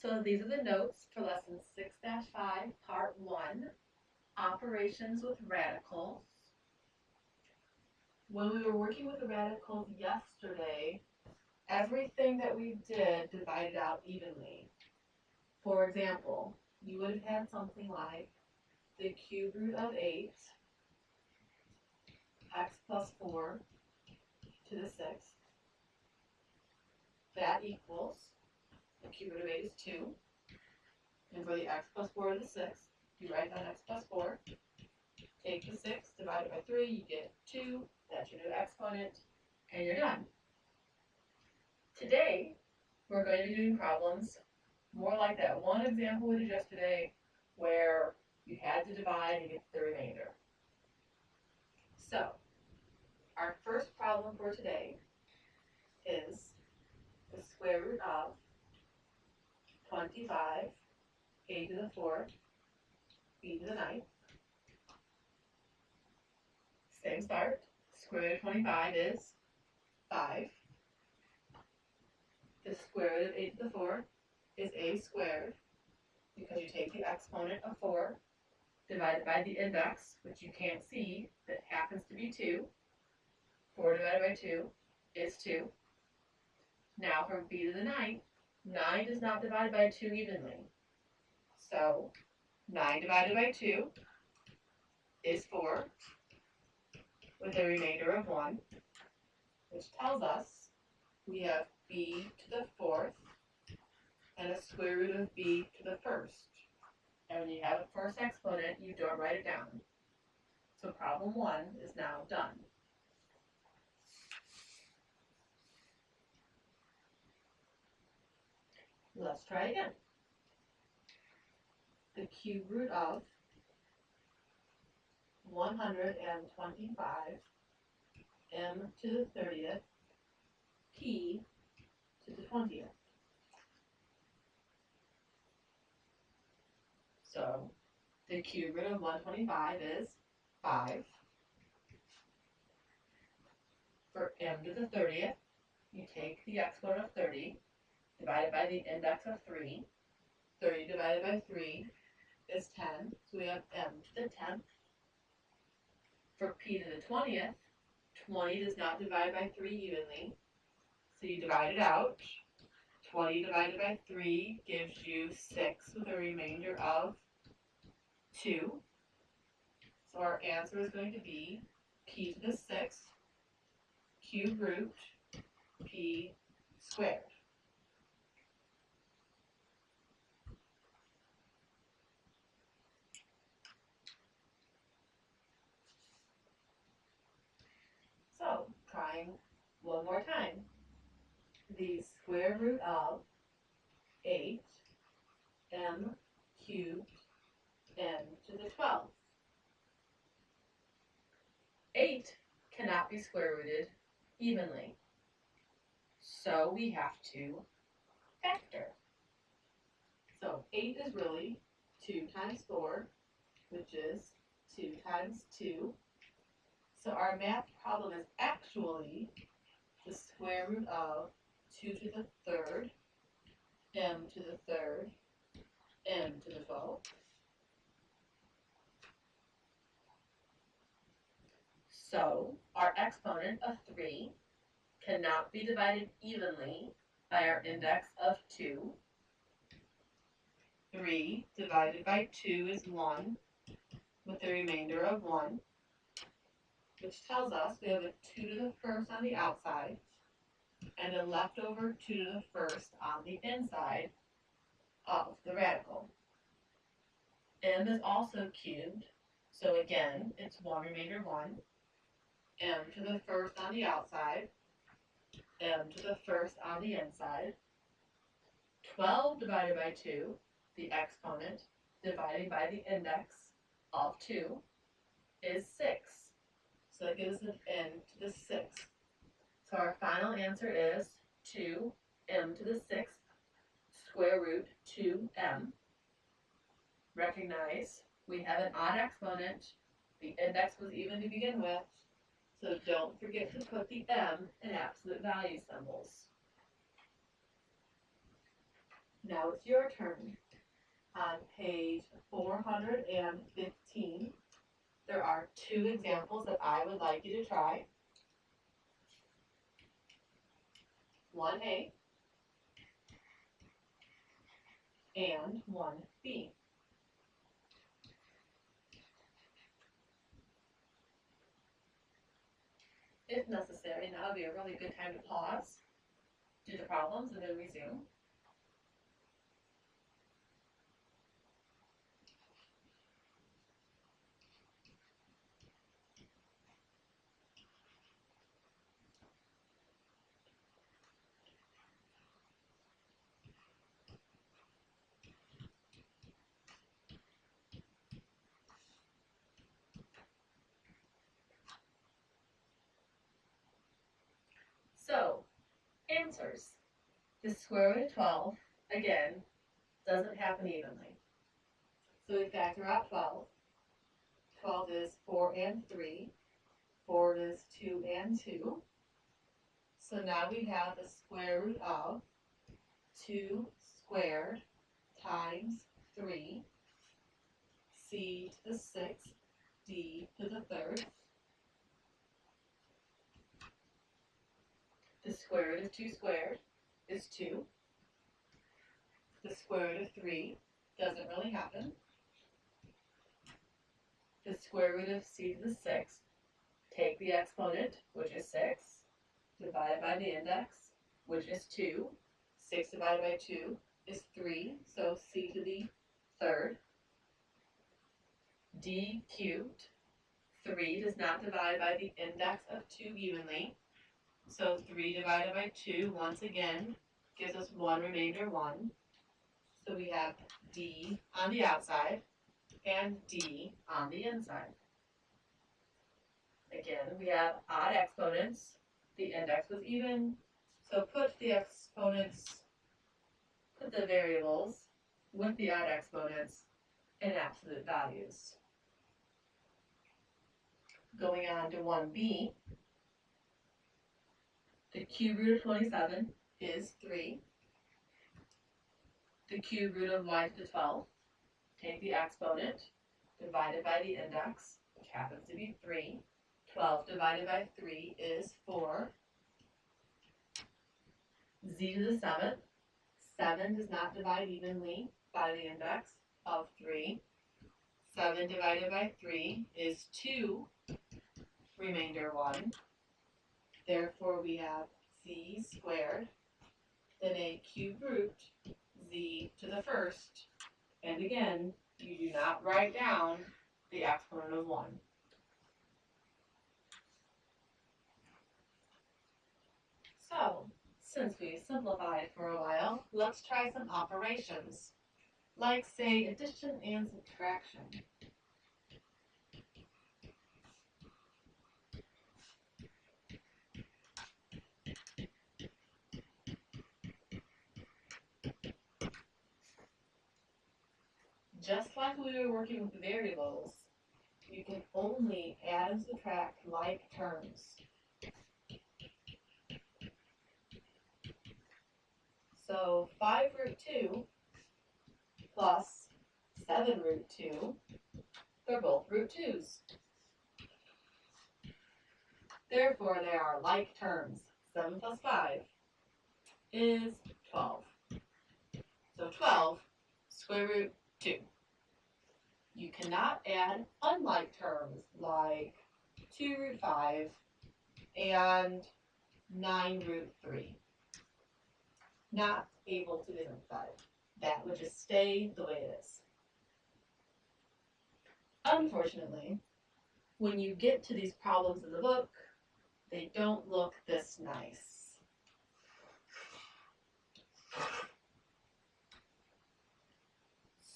So these are the notes for lesson 6-5, part 1, operations with radicals. When we were working with the radicals yesterday, everything that we did divided out evenly. For example, you would have had something like the cube root of 8, x plus 4 to the 6th. That equals, the cube root of 8 is 2. And for the x plus 4 to the 6th, you write down x plus 4. Take the 6, divide it by 3, you get 2. That's your new exponent, and you're done. Today, we're going to be doing problems more like that one example we did yesterday where you had to divide and get the remainder. So, our first problem for today is the square root of 25, a to the 4th, b to the 9th. Same start. Square root of 25 is 5. The square root of 8 to the 4th is a squared, because you take the exponent of 4 divided by the index, which you can't see, that happens to be 2. 4 divided by 2 is 2. Now from b to the 9th, 9 does not divide by 2 evenly. So 9 divided by 2 is 4, with a remainder of 1, which tells us we have b to the 4th and a square root of b to the 1st. And when you have a first exponent, you don't write it down. So problem 1 is now done. Let's try again. The cube root of 125 m to the 30th p to the 20th. So the cube root of 125 is 5. For m to the 30th, you take the exponent of 30 divided by the index of 3. 30 divided by 3 is 10, so we have m to the 10th. For p to the 20th, 20 does not divide by 3 evenly, so you divide it out. 20 divided by 3 gives you 6 with a remainder of 2. So our answer is going to be p to the 6th cube root p squared. So, trying one more time. The square root of 8 m cubed n to the 12th. 8 cannot be square rooted evenly, so we have to factor. So 8 is really 2 times 4, which is 2 times 2. So our math problem is actually the square root of 2 to the 3rd, m to the 3rd, m to the 12th. So our exponent of 3 cannot be divided evenly by our index of 2. 3 divided by 2 is 1, with a remainder of 1, which tells us we have a 2 to the 1st on the outside and a leftover 2 to the 1st on the inside of the radical. M is also cubed, so again, it's 1 remainder 1. M to the 1st on the outside, m to the 1st on the inside. 12 divided by 2, the exponent, dividing by the index of 2, is 6. So that gives us an n to the 6th. So our final answer is 2m to the 6th square root 2m. Recognize we have an odd exponent. The index was even to begin with, so don't forget to put the m in absolute value symbols. Now it's your turn. On page 415, there are 2 examples that I would like you to try. 1A and 1B. If necessary, now would be a really good time to pause, do the problems, and then resume. So, answers. The square root of 12, again, doesn't happen evenly. So we factor out 12. 12 is 4 and 3. 4 is 2 and 2. So now we have the square root of 2 squared times 3, c to the 6th, d to the 3rd. The square root of 2 squared is 2. The square root of 3 doesn't really happen. The square root of c to the 6th, take the exponent, which is 6, divided by the index, which is 2. 6 divided by 2 is 3, so c to the 3rd. D cubed. 3 does not divide by the index of 2 evenly, so 3 divided by 2, once again, gives us 1 remainder 1. So we have d on the outside and d on the inside. Again, we have odd exponents. The index was even, so put the exponents, put the variables with the odd exponents in absolute values. Going on to 1b, the cube root of 27 is 3. The cube root of y to the 12, take the exponent, divided by the index, which happens to be 3. 12 divided by 3 is 4. Z to the 7th. 7 does not divide evenly by the index of 3. 7 divided by 3 is 2, remainder 1. Therefore, we have z squared, then a cube root, z to the 1st. And again, you do not write down the exponent of 1. So, since we simplified for a while, let's try some operations, like, say, addition and subtraction. Just like we were working with variables, you can only add and subtract like terms. So 5 root 2 plus 7 root 2, they're both root 2's. Therefore, they are like terms. 7 plus 5 is 12. So 12, square root 2. You cannot add unlike terms like 2 root 5 and 9 root 3. Not able to simplify. That would just stay the way it is. Unfortunately, when you get to these problems in the book, they don't look this nice.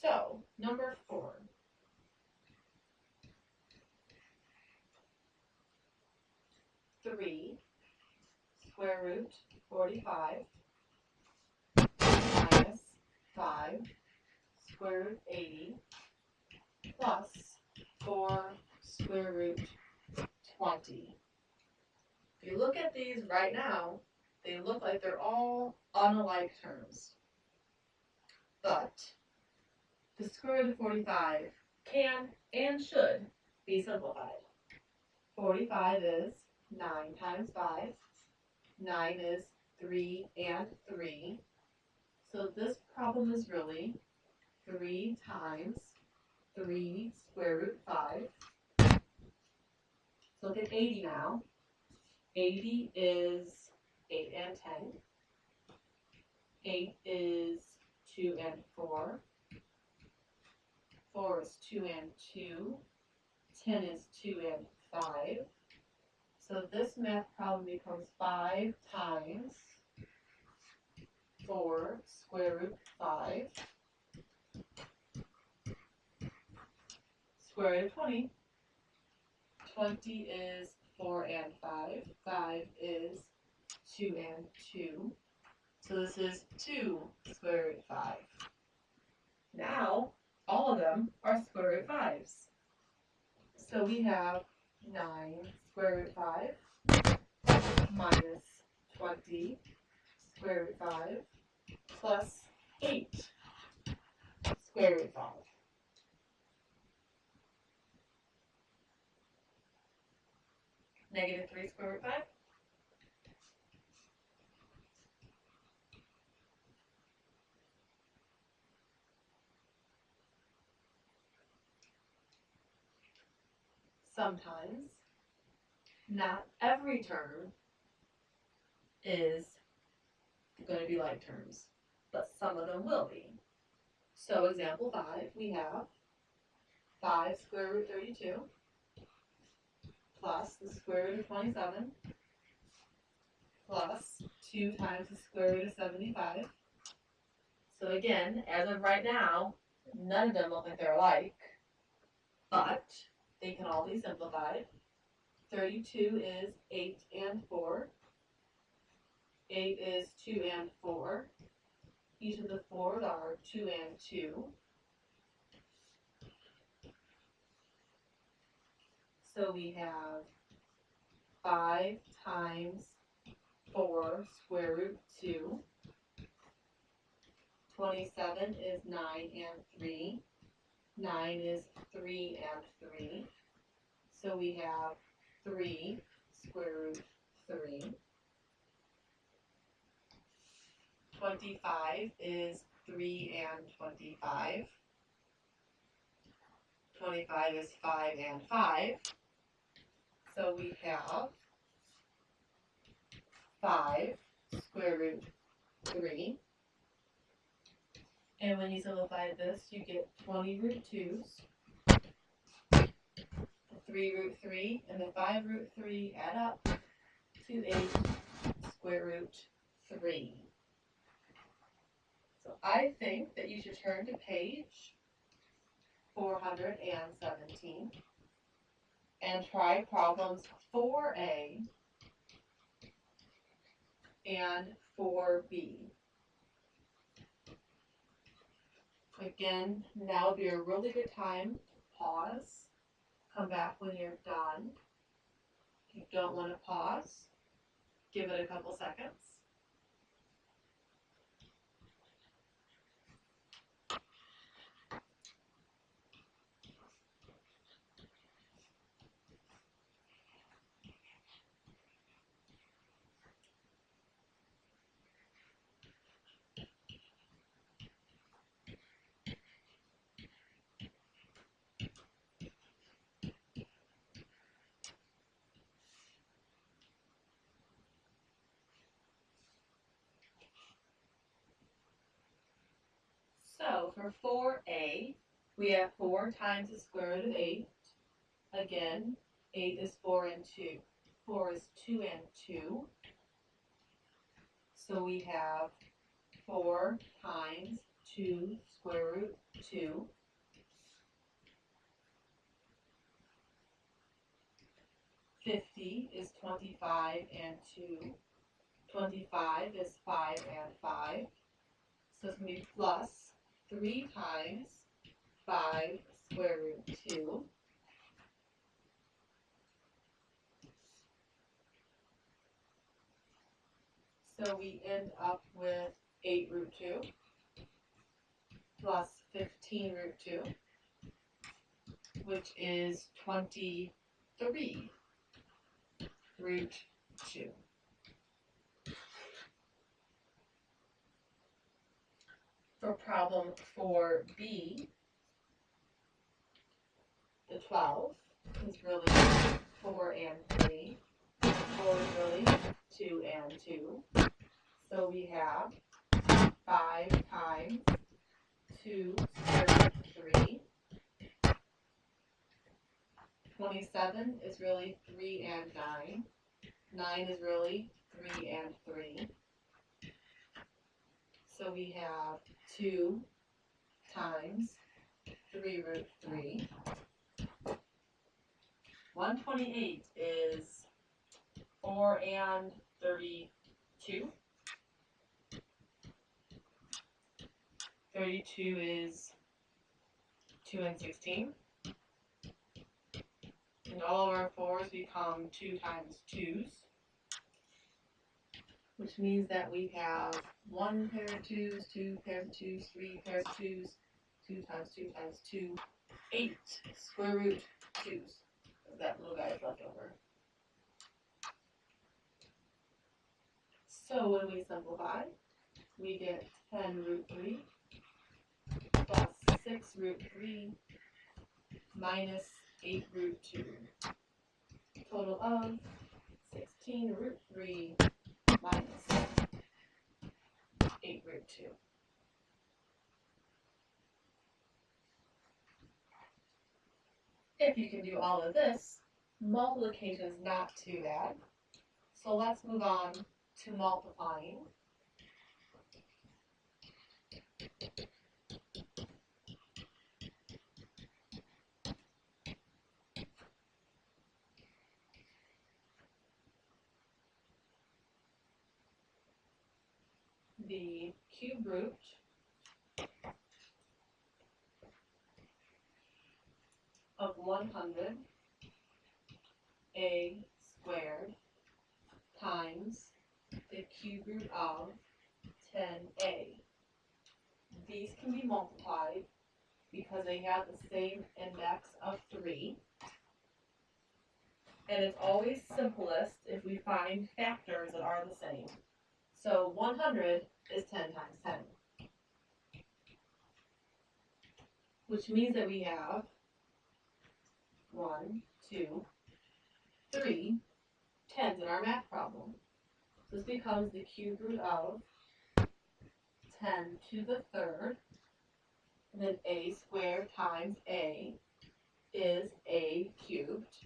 So, number 4. Three square root 45 minus 5 square root 80 plus 4 square root 20. If you look at these right now, they look like they're all unlike terms. But the square root of 45 can and should be simplified. 45 is 9 times 5. 9 is 3 and 3. So this problem is really 3 times 3 square root 5. So look at 80 now. 80 is 8 and 10. 8 is 2 and 4. 4 is 2 and 2. 10 is 2 and 5. So this math problem becomes 5 times 4 square root 5 square root of 20. 20 is 4 and 5. 5 is 2 and 2. So this is 2 square root 5. Now, all of them are square root 5s. So we have 9 square root 5 minus 20 square root 5 plus 8 square root 5. Negative 3 square root 5. Sometimes, not every term is going to be like terms, but some of them will be. So example 5, we have 5 square root 32 plus the square root of 27 plus 2 times the square root of 75. So again, as of right now, none of them look like they're alike, but they can all be simplified. 32 is 8 and 4. 8 is 2 and 4. Each of the 4s are 2 and 2. So we have 5 times 4 square root 2. 27 is 9 and 3. 9 is 3 and 3. So we have 3 square root 3. 25 is 3 and 25. 25 is 5 and 5. So we have 5 square root 3. And when you simplify this, you get 20 root 2s. The 3 root 3 and the 5 root 3 add up to 8 square root 3. So I think that you should turn to page 417 and try problems 4a and 4b. Again, now would be a really good time to pause. Come back when you're done. If you don't want to pause, give it a couple seconds. So for 4a, we have 4 times the square root of 8. Again, 8 is 4 and 2. 4 is 2 and 2. So we have 4 times 2 square root 2. 50 is 25 and 2. 25 is 5 and 5. So it's going to be plus 3 times 5 square root 2. So we end up with 8 root 2. 16 root 2, which is 23 root 2. For problem 4b, the 12 is really 4 and 3. 4 is really 2 and 2. So we have 5 times 2 square root 3. 27 is really 3 and 9. 9 is really 3 and 3. So we have 2 times 3 root 3. 128 is 4 and 32. 32 is 2 and 16. And all of our 4s become 2 times 2s, which means that we have 1 pair of 2s, 2 pairs of 2s, 3 pairs of 2s, 2 times 2 times 2, 8 square root 2s. That little guy is left over. So when we simplify, we get 10 root 3 plus 6 root 3 minus 8 root 2. Total of 16 root 3 minus 8 root 2. If you can do all of this, multiplication is not too bad. So let's move on to multiplying. The cube root of 100 a squared times the cube root of 10a. These can be multiplied because they have the same index of 3. And it's always simplest if we find factors that are the same. So 100 is 10 times 10. Which means that we have 1, 2, 3 10s in our math problem. This becomes the cube root of 10 to the third, and then a squared times a is a cubed.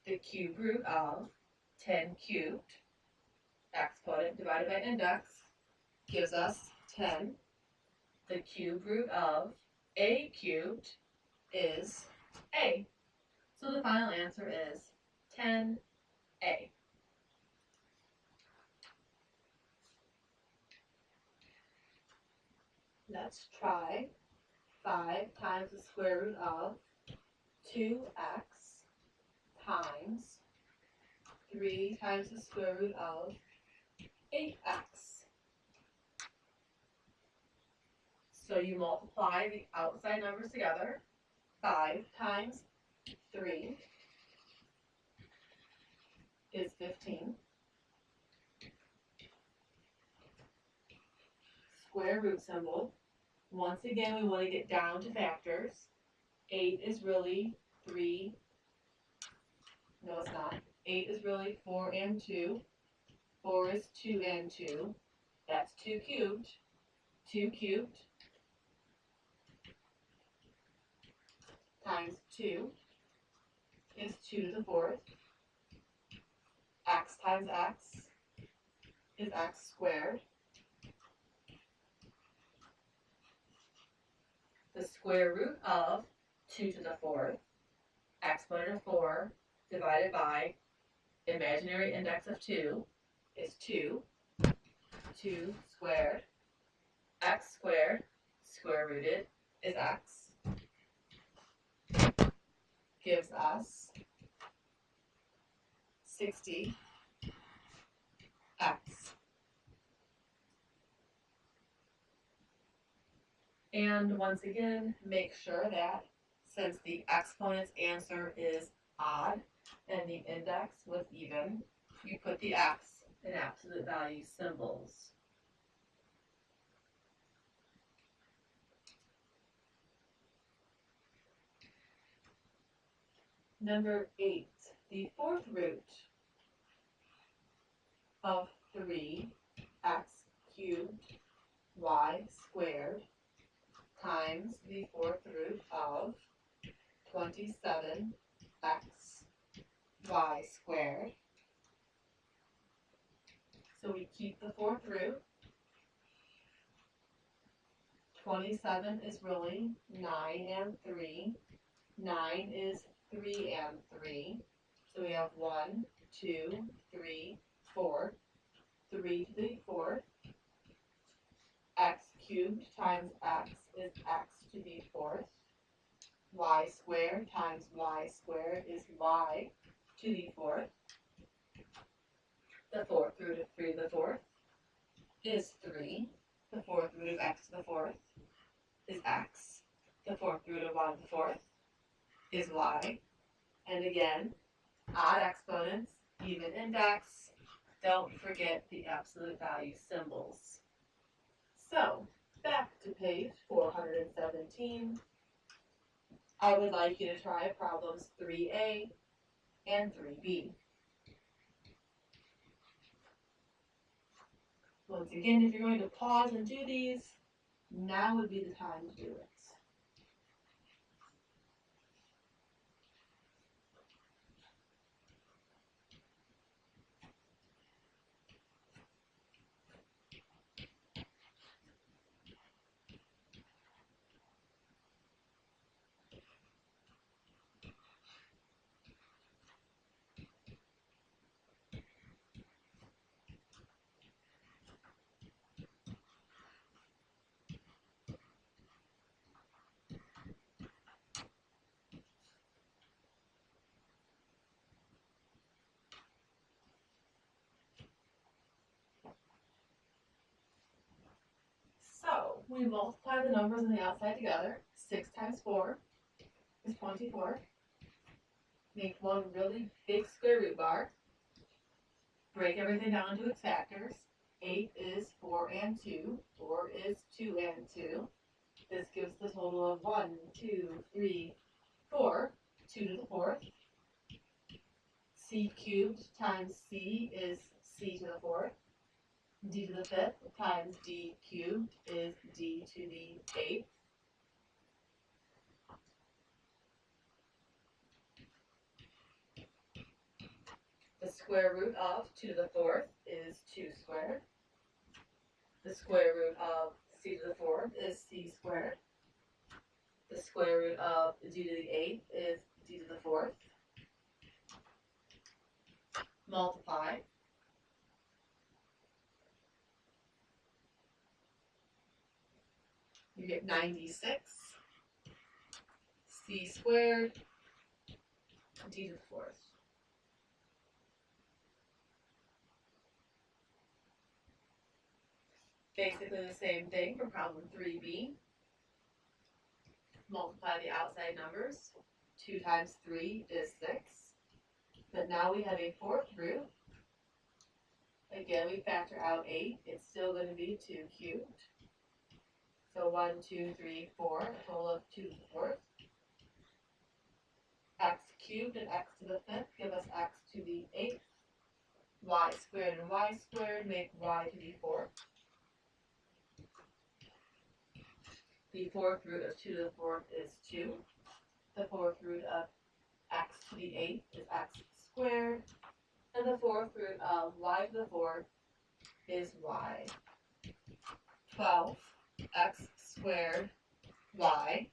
The cube root of 10 cubed, exponent divided by index, gives us 10. The cube root of a cubed is a. So the final answer is 10a. Let's try 5 times the square root of 2x times 3 times the square root of 8x. So you multiply the outside numbers together. 5 times 3 is 15. Square root symbol. Once again, we want to get down to factors. 8 is really 3. No, it's not. 8 is really 4 and 2. 4 is 2 and 2. That's 2 cubed. 2 cubed times 2 is 2 to the fourth. X times x is x squared. The square root of 2 to the fourth, exponent of 4, divided by imaginary index of 2 is 2. 2 squared. X squared, square rooted, is x. Gives us 60x. And once again, make sure that since the exponent's answer is odd and the index was even, you put the x in absolute value symbols. Number 8, the fourth root of 3x cubed y squared times the fourth root of 27x y squared. So we keep the fourth root. 27 is really 9 and 3. 9 is 3 and 3. So we have 1, 2, 3, 4. 3 to the fourth. X cubed times x is x to the fourth. Y squared times y squared is y to the fourth. The fourth root of 3 to the fourth is 3. The fourth root of x to the fourth is x. The fourth root of y to the fourth is y. And again, odd exponents, even index. Don't forget the absolute value symbols. So, back to page 417. I would like you to try problems 3a and 3b. Once again, if you're going to pause and do these, now would be the time to do it. So, we multiply the numbers on the outside together. 6 times 4 is 24. Make one really big square root bar. Break everything down into its factors. 8 is 4 and 2. 4 is 2 and 2. This gives the total of 1, 2, 3, 4. 2 to the fourth. C cubed times C is C to the fourth. D to the fifth times D cubed is D to the eighth. The square root of 2 to the fourth is 2 squared. The square root of C to the fourth is C squared. The square root of D to the eighth is D to the fourth. Multiply. You get 96. C squared D to the fourth. Basically the same thing for problem 3b. Multiply the outside numbers. 2 times 3 is 6. But now we have a fourth root. Again, we factor out 8. It's still going to be 2 cubed. So 1, 2, 3, 4, a total of 2 to the fourth. X cubed and x to the fifth give us x to the eighth. Y squared and y squared make y to the fourth. The fourth root of 2 to the fourth is 2. The fourth root of x to the eighth is x squared. And the fourth root of y to the fourth is y. 12 x squared y.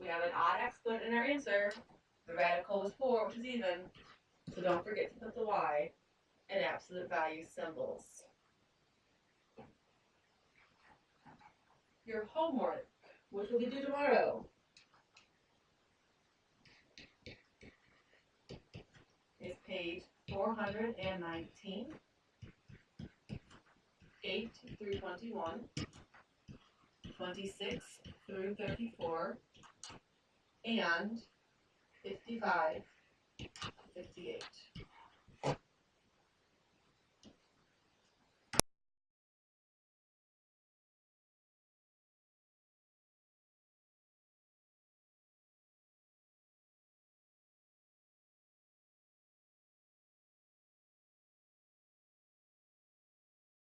We have an odd exponent in our answer. The radical is 4, which is even. So don't forget to put the y in absolute value symbols. Your homework, which will be due tomorrow, is page 419, 8 through 21, 26 through 34, and 55 to 58.